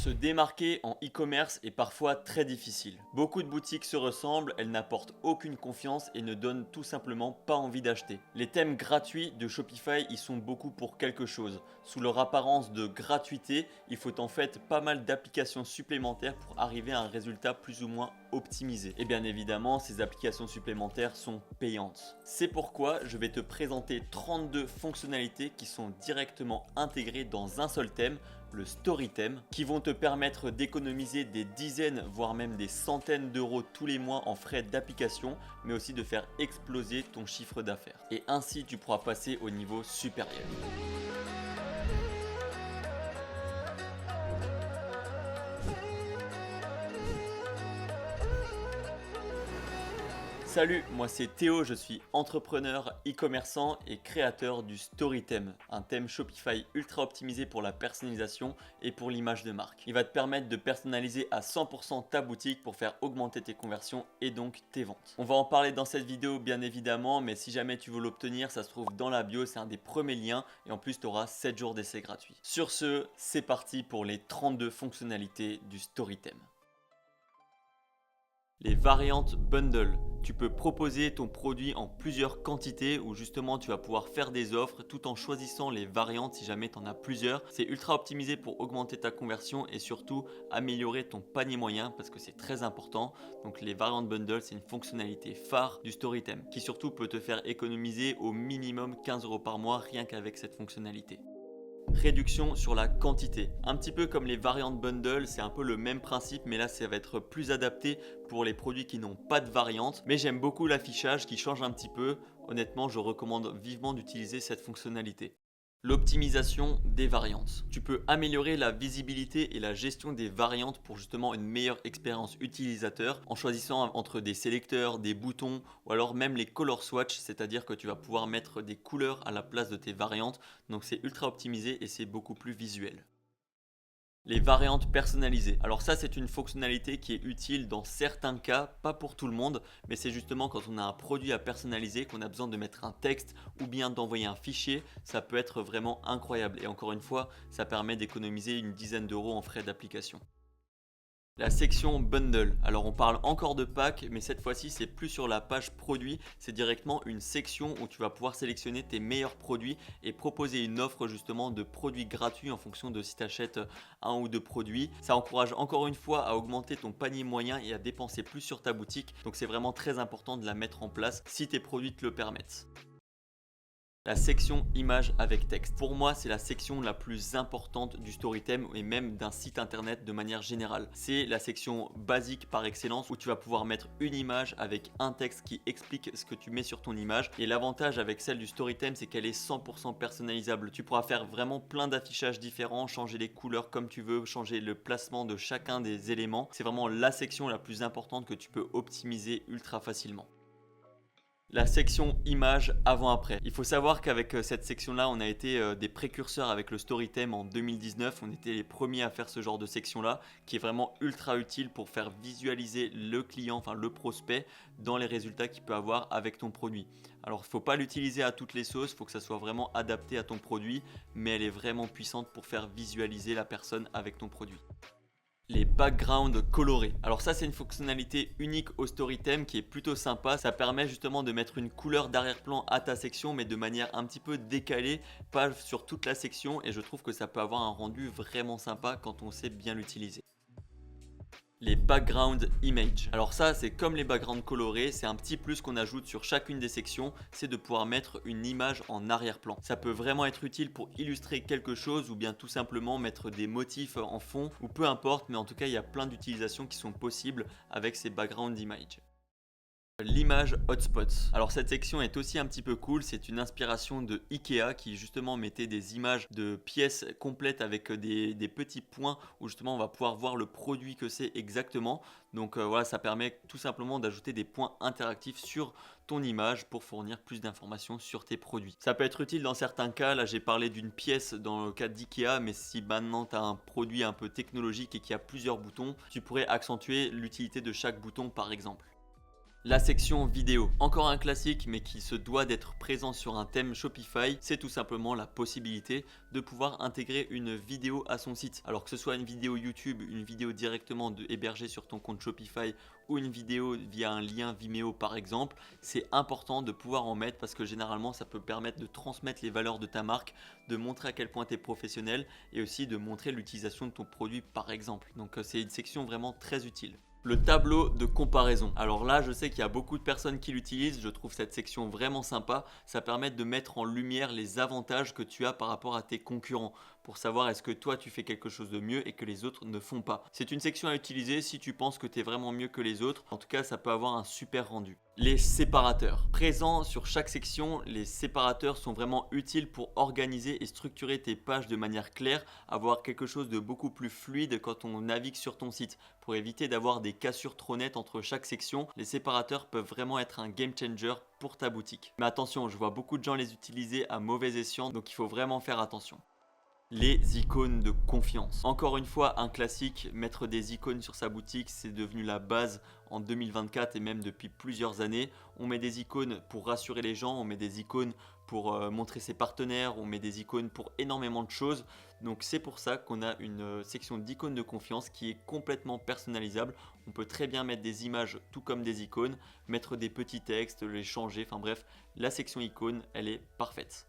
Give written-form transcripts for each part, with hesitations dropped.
Se démarquer en e-commerce est parfois très difficile. Beaucoup de boutiques se ressemblent, elles n'apportent aucune confiance et ne donnent tout simplement pas envie d'acheter. Les thèmes gratuits de Shopify y sont beaucoup pour quelque chose. Sous leur apparence de gratuité, il faut en fait pas mal d'applications supplémentaires pour arriver à un résultat plus ou moins optimisé. Et bien évidemment, ces applications supplémentaires sont payantes. C'est pourquoi je vais te présenter 32 fonctionnalités qui sont directement intégrées dans un seul thème, le Story Theme, qui vont te permettre d'économiser des dizaines, voire même des centaines d'euros tous les mois en frais d'application, mais aussi de faire exploser ton chiffre d'affaires. Et ainsi, tu pourras passer au niveau supérieur. Salut, moi c'est Théo, je suis entrepreneur, e-commerçant et créateur du Story Theme, un thème Shopify ultra optimisé pour la personnalisation et pour l'image de marque. Il va te permettre de personnaliser à 100% ta boutique pour faire augmenter tes conversions et donc tes ventes. On va en parler dans cette vidéo bien évidemment, mais si jamais tu veux l'obtenir, ça se trouve dans la bio, c'est un des premiers liens et en plus tu auras 7 jours d'essai gratuit. Sur ce, c'est parti pour les 32 fonctionnalités du Story Theme. Les variantes bundle. Tu peux proposer ton produit en plusieurs quantités où justement tu vas pouvoir faire des offres tout en choisissant les variantes si jamais tu en as plusieurs. C'est ultra optimisé pour augmenter ta conversion et surtout améliorer ton panier moyen parce que c'est très important. Donc les variantes bundle, c'est une fonctionnalité phare du Story Theme qui surtout peut te faire économiser au minimum 15 euros par mois rien qu'avec cette fonctionnalité. Réduction sur la quantité. Un petit peu comme les variantes bundle, c'est un peu le même principe, mais là ça va être plus adapté pour les produits qui n'ont pas de variante. Mais j'aime beaucoup l'affichage qui change un petit peu. Honnêtement, je recommande vivement d'utiliser cette fonctionnalité. L'optimisation des variantes. Tu peux améliorer la visibilité et la gestion des variantes pour justement une meilleure expérience utilisateur en choisissant entre des sélecteurs, des boutons ou alors même les color swatch, c'est-à-dire que tu vas pouvoir mettre des couleurs à la place de tes variantes. Donc c'est ultra optimisé et c'est beaucoup plus visuel. Les variantes personnalisées. Alors ça c'est une fonctionnalité qui est utile dans certains cas, pas pour tout le monde, mais c'est justement quand on a un produit à personnaliser, qu'on a besoin de mettre un texte ou bien d'envoyer un fichier, ça peut être vraiment incroyable. Et encore une fois, ça permet d'économiser une dizaine d'euros en frais d'application. La section bundle. Alors on parle encore de pack, mais cette fois-ci c'est plus sur la page produit, c'est directement une section où tu vas pouvoir sélectionner tes meilleurs produits et proposer une offre justement de produits gratuits en fonction de si tu achètes un ou deux produits. Ça encourage encore une fois à augmenter ton panier moyen et à dépenser plus sur ta boutique, donc c'est vraiment très important de la mettre en place si tes produits te le permettent. La section images avec texte. Pour moi, c'est la section la plus importante du Story Theme et même d'un site internet de manière générale. C'est la section basique par excellence où tu vas pouvoir mettre une image avec un texte qui explique ce que tu mets sur ton image. Et l'avantage avec celle du Story Theme, c'est qu'elle est 100% personnalisable. Tu pourras faire vraiment plein d'affichages différents, changer les couleurs comme tu veux, changer le placement de chacun des éléments. C'est vraiment la section la plus importante que tu peux optimiser ultra facilement. La section images avant-après. Il faut savoir qu'avec cette section-là, on a été des précurseurs avec le Story Theme en 2019. On était les premiers à faire ce genre de section-là, qui est vraiment ultra utile pour faire visualiser le client, enfin le prospect, dans les résultats qu'il peut avoir avec ton produit. Alors, il ne faut pas l'utiliser à toutes les sauces, il faut que ça soit vraiment adapté à ton produit, mais elle est vraiment puissante pour faire visualiser la personne avec ton produit. Les backgrounds colorés. Alors ça c'est une fonctionnalité unique au Story Theme qui est plutôt sympa. Ça permet justement de mettre une couleur d'arrière-plan à ta section mais de manière un petit peu décalée, pas sur toute la section et je trouve que ça peut avoir un rendu vraiment sympa quand on sait bien l'utiliser. Les background image. Alors ça c'est comme les backgrounds colorés, c'est un petit plus qu'on ajoute sur chacune des sections, c'est de pouvoir mettre une image en arrière-plan. Ça peut vraiment être utile pour illustrer quelque chose ou bien tout simplement mettre des motifs en fond ou peu importe, mais en tout cas il y a plein d'utilisations qui sont possibles avec ces background image. L'image hotspots. Alors cette section est aussi un petit peu cool, c'est une inspiration de Ikea qui justement mettait des images de pièces complètes avec des petits points où justement on va pouvoir voir le produit que c'est exactement. Donc voilà, ça permet tout simplement d'ajouter des points interactifs sur ton image pour fournir plus d'informations sur tes produits. Ça peut être utile dans certains cas, là j'ai parlé d'une pièce dans le cas d'Ikea, mais si maintenant tu as un produit un peu technologique et qui a plusieurs boutons, tu pourrais accentuer l'utilité de chaque bouton par exemple. La section vidéo, encore un classique mais qui se doit d'être présent sur un thème Shopify, c'est tout simplement la possibilité de pouvoir intégrer une vidéo à son site. Alors que ce soit une vidéo YouTube, une vidéo directement hébergée sur ton compte Shopify ou une vidéo via un lien Vimeo par exemple, c'est important de pouvoir en mettre parce que généralement ça peut permettre de transmettre les valeurs de ta marque, de montrer à quel point tu es professionnel et aussi de montrer l'utilisation de ton produit par exemple. Donc c'est une section vraiment très utile. Le tableau de comparaison. Alors là, je sais qu'il y a beaucoup de personnes qui l'utilisent. Je trouve cette section vraiment sympa. Ça permet de mettre en lumière les avantages que tu as par rapport à tes concurrents pour savoir est-ce que toi tu fais quelque chose de mieux et que les autres ne font pas. C'est une section à utiliser si tu penses que tu es vraiment mieux que les autres. En tout cas, ça peut avoir un super rendu. Les séparateurs. Présents sur chaque section, les séparateurs sont vraiment utiles pour organiser et structurer tes pages de manière claire, avoir quelque chose de beaucoup plus fluide quand on navigue sur ton site. Pour éviter d'avoir des cassures trop nettes entre chaque section, les séparateurs peuvent vraiment être un game changer pour ta boutique. Mais attention, je vois beaucoup de gens les utiliser à mauvais escient, donc il faut vraiment faire attention. Les icônes de confiance. Encore une fois, un classique, mettre des icônes sur sa boutique, c'est devenu la base en 2024 et même depuis plusieurs années. On met des icônes pour rassurer les gens, on met des icônes pour montrer ses partenaires, on met des icônes pour énormément de choses. Donc c'est pour ça qu'on a une section d'icônes de confiance qui est complètement personnalisable. On peut très bien mettre des images tout comme des icônes, mettre des petits textes, les changer, enfin bref, la section icônes, elle est parfaite.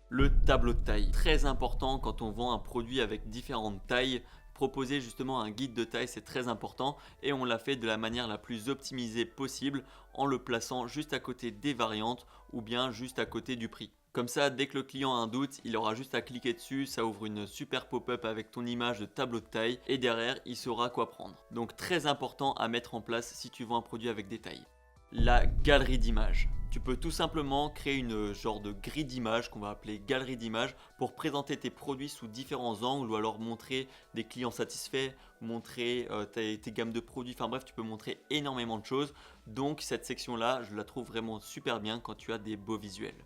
Le tableau de taille, très important quand on vend un produit avec différentes tailles. Proposer justement un guide de taille, c'est très important et on l'a fait de la manière la plus optimisée possible en le plaçant juste à côté des variantes ou bien juste à côté du prix. Comme ça, dès que le client a un doute, il aura juste à cliquer dessus, ça ouvre une super pop-up avec ton image de tableau de taille et derrière, il saura quoi prendre. Donc très important à mettre en place si tu vends un produit avec des tailles. La galerie d'images. Tu peux tout simplement créer une genre de grille d'images qu'on va appeler galerie d'images pour présenter tes produits sous différents angles ou alors montrer des clients satisfaits, montrer tes gammes de produits, enfin bref, tu peux montrer énormément de choses. Donc cette section-là, je la trouve vraiment super bien quand tu as des beaux visuels.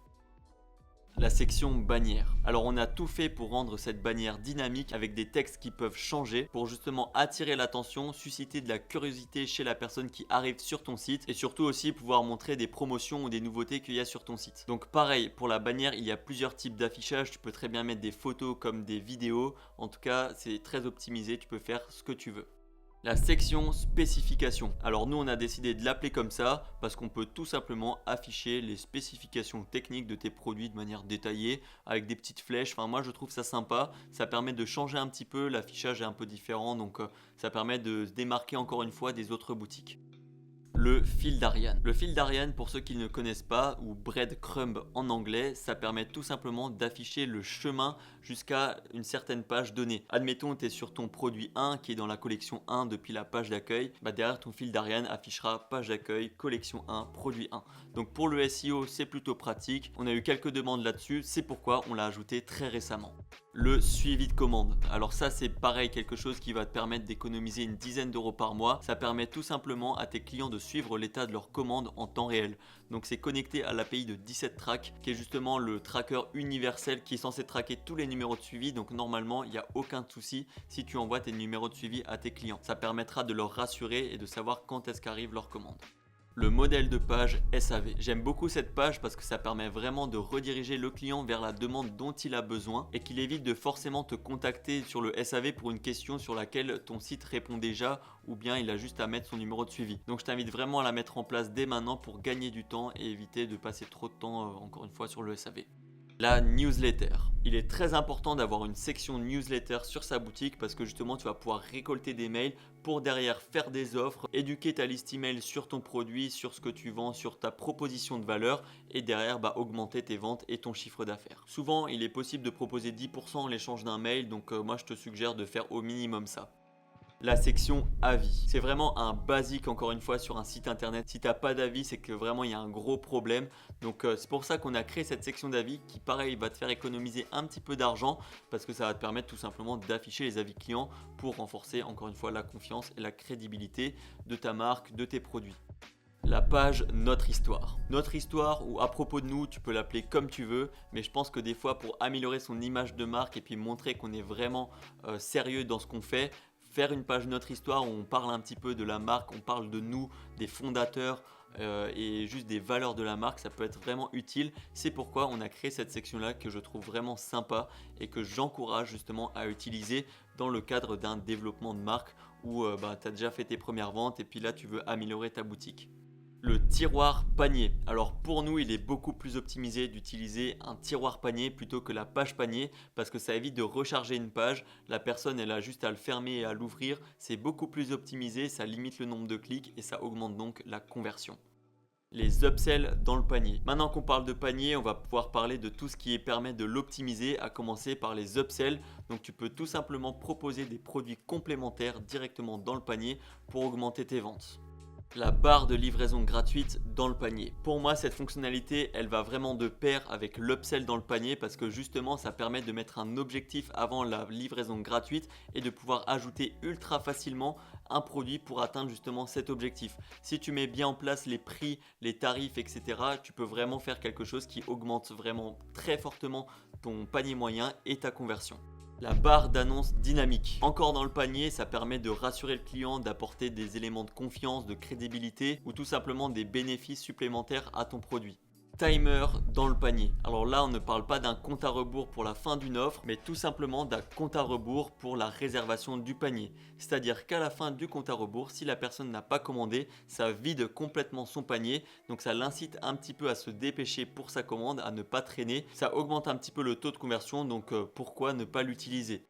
La section bannière. Alors on a tout fait pour rendre cette bannière dynamique avec des textes qui peuvent changer pour justement attirer l'attention, susciter de la curiosité chez la personne qui arrive sur ton site et surtout aussi pouvoir montrer des promotions ou des nouveautés qu'il y a sur ton site. Donc pareil, pour la bannière, il y a plusieurs types d'affichage. Tu peux très bien mettre des photos comme des vidéos. En tout cas, c'est très optimisé, tu peux faire ce que tu veux. La section spécifications. Alors nous on a décidé de l'appeler comme ça parce qu'on peut tout simplement afficher les spécifications techniques de tes produits de manière détaillée avec des petites flèches. Enfin moi je trouve ça sympa, ça permet de changer un petit peu, l'affichage est un peu différent donc ça permet de se démarquer encore une fois des autres boutiques. Le fil d'Ariane. Le fil d'Ariane, pour ceux qui ne connaissent pas, ou breadcrumb en anglais, ça permet tout simplement d'afficher le chemin jusqu'à une certaine page donnée. Admettons, tu es sur ton produit 1 qui est dans la collection 1 depuis la page d'accueil. Derrière ton fil d'Ariane affichera page d'accueil, collection 1, produit 1. Donc pour le SEO, c'est plutôt pratique. On a eu quelques demandes là-dessus, c'est pourquoi on l'a ajouté très récemment. Le suivi de commande. Alors ça c'est pareil, quelque chose qui va te permettre d'économiser une dizaine d'euros par mois. Ça permet tout simplement à tes clients de suivre l'état de leurs commandes en temps réel. Donc c'est connecté à l'API de 17Track qui est justement le tracker universel qui est censé traquer tous les numéros de suivi. Donc normalement il n'y a aucun souci si tu envoies tes numéros de suivi à tes clients. Ça permettra de leur rassurer et de savoir quand est-ce qu'arrive leur commande. Le modèle de page SAV. J'aime beaucoup cette page parce que ça permet vraiment de rediriger le client vers la demande dont il a besoin et qu'il évite de forcément te contacter sur le SAV pour une question sur laquelle ton site répond déjà ou bien il a juste à mettre son numéro de suivi. Donc je t'invite vraiment à la mettre en place dès maintenant pour gagner du temps et éviter de passer trop de temps encore une fois sur le SAV. La newsletter. Il est très important d'avoir une section newsletter sur sa boutique parce que justement tu vas pouvoir récolter des mails pour derrière faire des offres, éduquer ta liste email sur ton produit, sur ce que tu vends, sur ta proposition de valeur et derrière augmenter tes ventes et ton chiffre d'affaires. Souvent il est possible de proposer 10% en l'échange d'un mail donc moi je te suggère de faire au minimum ça. La section avis. C'est vraiment un basique encore une fois sur un site internet. Si tu n'as pas d'avis, c'est que vraiment il y a un gros problème. Donc c'est pour ça qu'on a créé cette section d'avis qui pareil va te faire économiser un petit peu d'argent parce que ça va te permettre tout simplement d'afficher les avis clients pour renforcer encore une fois la confiance et la crédibilité de ta marque, de tes produits. La page Notre Histoire. Notre Histoire ou à propos de nous, tu peux l'appeler comme tu veux, mais je pense que des fois pour améliorer son image de marque et puis montrer qu'on est vraiment sérieux dans ce qu'on fait, faire une page Notre Histoire où on parle un petit peu de la marque, on parle de nous, des fondateurs et juste des valeurs de la marque, ça peut être vraiment utile. C'est pourquoi on a créé cette section-là que je trouve vraiment sympa et que j'encourage justement à utiliser dans le cadre d'un développement de marque où tu as déjà fait tes premières ventes et puis là tu veux améliorer ta boutique. Le tiroir panier. Alors pour nous, il est beaucoup plus optimisé d'utiliser un tiroir panier plutôt que la page panier parce que ça évite de recharger une page. La personne, elle a juste à le fermer et à l'ouvrir. C'est beaucoup plus optimisé, ça limite le nombre de clics et ça augmente donc la conversion. Les upsells dans le panier. Maintenant qu'on parle de panier, on va pouvoir parler de tout ce qui permet de l'optimiser, à commencer par les upsells. Donc tu peux tout simplement proposer des produits complémentaires directement dans le panier pour augmenter tes ventes. La barre de livraison gratuite dans le panier. Pour moi, cette fonctionnalité, elle va vraiment de pair avec l'upsell dans le panier parce que justement, ça permet de mettre un objectif avant la livraison gratuite et de pouvoir ajouter ultra facilement un produit pour atteindre justement cet objectif. Si tu mets bien en place les prix, les tarifs, etc., tu peux vraiment faire quelque chose qui augmente vraiment très fortement ton panier moyen et ta conversion. La barre d'annonce dynamique. Encore dans le panier, ça permet de rassurer le client, d'apporter des éléments de confiance, de crédibilité ou tout simplement des bénéfices supplémentaires à ton produit. Timer dans le panier. Alors là, on ne parle pas d'un compte à rebours pour la fin d'une offre, mais tout simplement d'un compte à rebours pour la réservation du panier. C'est-à-dire qu'à la fin du compte à rebours, si la personne n'a pas commandé, ça vide complètement son panier. Donc ça l'incite un petit peu à se dépêcher pour sa commande, à ne pas traîner. Ça augmente un petit peu le taux de conversion, donc pourquoi ne pas l'utiliser ?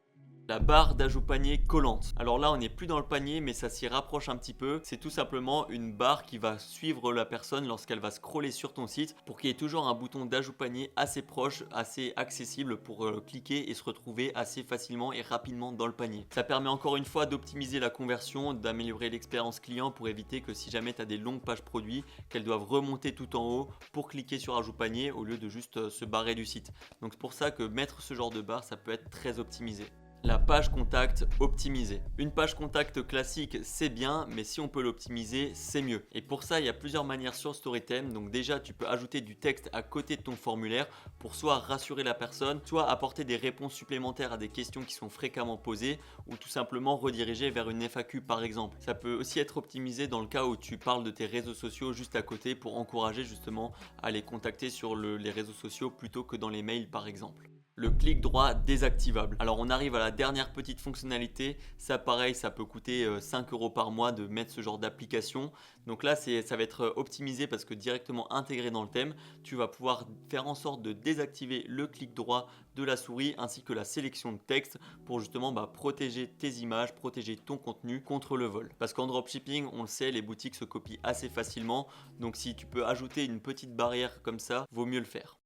La barre d'ajout panier collante. Alors là, on n'est plus dans le panier, mais ça s'y rapproche un petit peu. C'est tout simplement une barre qui va suivre la personne lorsqu'elle va scroller sur ton site pour qu'il y ait toujours un bouton d'ajout panier assez proche, assez accessible pour cliquer et se retrouver assez facilement et rapidement dans le panier. Ça permet encore une fois d'optimiser la conversion, d'améliorer l'expérience client pour éviter que si jamais tu as des longues pages produits, qu'elles doivent remonter tout en haut pour cliquer sur ajout panier au lieu de juste se barrer du site. Donc c'est pour ça que mettre ce genre de barre, ça peut être très optimisé. La page contact optimisée. Une page contact classique, c'est bien, mais si on peut l'optimiser, c'est mieux. Et pour ça, il y a plusieurs manières sur StoryTem. Donc déjà, tu peux ajouter du texte à côté de ton formulaire pour soit rassurer la personne, soit apporter des réponses supplémentaires à des questions qui sont fréquemment posées, ou tout simplement rediriger vers une FAQ par exemple. Ça peut aussi être optimisé dans le cas où tu parles de tes réseaux sociaux juste à côté pour encourager justement à les contacter sur les réseaux sociaux plutôt que dans les mails par exemple. Le clic droit désactivable. Alors on arrive à la dernière petite fonctionnalité. Ça pareil, ça peut coûter 5 € par mois de mettre ce genre d'application. Donc là, ça va être optimisé parce que directement intégré dans le thème, tu vas pouvoir faire en sorte de désactiver le clic droit de la souris ainsi que la sélection de texte pour justement protéger tes images, protéger ton contenu contre le vol. Parce qu'en dropshipping, on le sait, les boutiques se copient assez facilement. Donc si tu peux ajouter une petite barrière comme ça, vaut mieux le faire.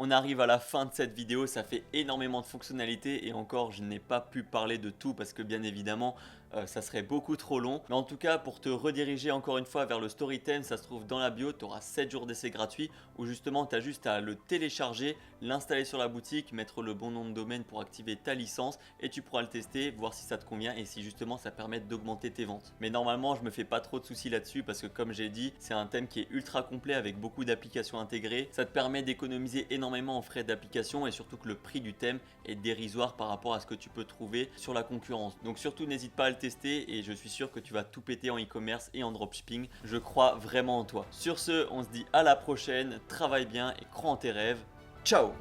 On arrive à la fin de cette vidéo, ça fait énormément de fonctionnalités et encore je n'ai pas pu parler de tout parce que bien évidemment ça serait beaucoup trop long. Mais en tout cas pour te rediriger encore une fois vers le StoryTem, ça se trouve dans la bio, tu auras 7 jours d'essai gratuit où justement tu as juste à le télécharger, l'installer sur la boutique, mettre le bon nom de domaine pour activer ta licence et tu pourras le tester, voir si ça te convient et si justement ça permet d'augmenter tes ventes. Mais normalement je me fais pas trop de soucis là-dessus parce que comme j'ai dit, c'est un thème qui est ultra complet avec beaucoup d'applications intégrées. Ça te permet d'économiser énormément en frais d'application et surtout que le prix du thème est dérisoire par rapport à ce que tu peux trouver sur la concurrence. Donc surtout n'hésite pas à le tester et je suis sûr que tu vas tout péter en e-commerce et en dropshipping. Je crois vraiment en toi. Sur ce, on se dit à la prochaine, travaille bien et crois en tes rêves. Ciao!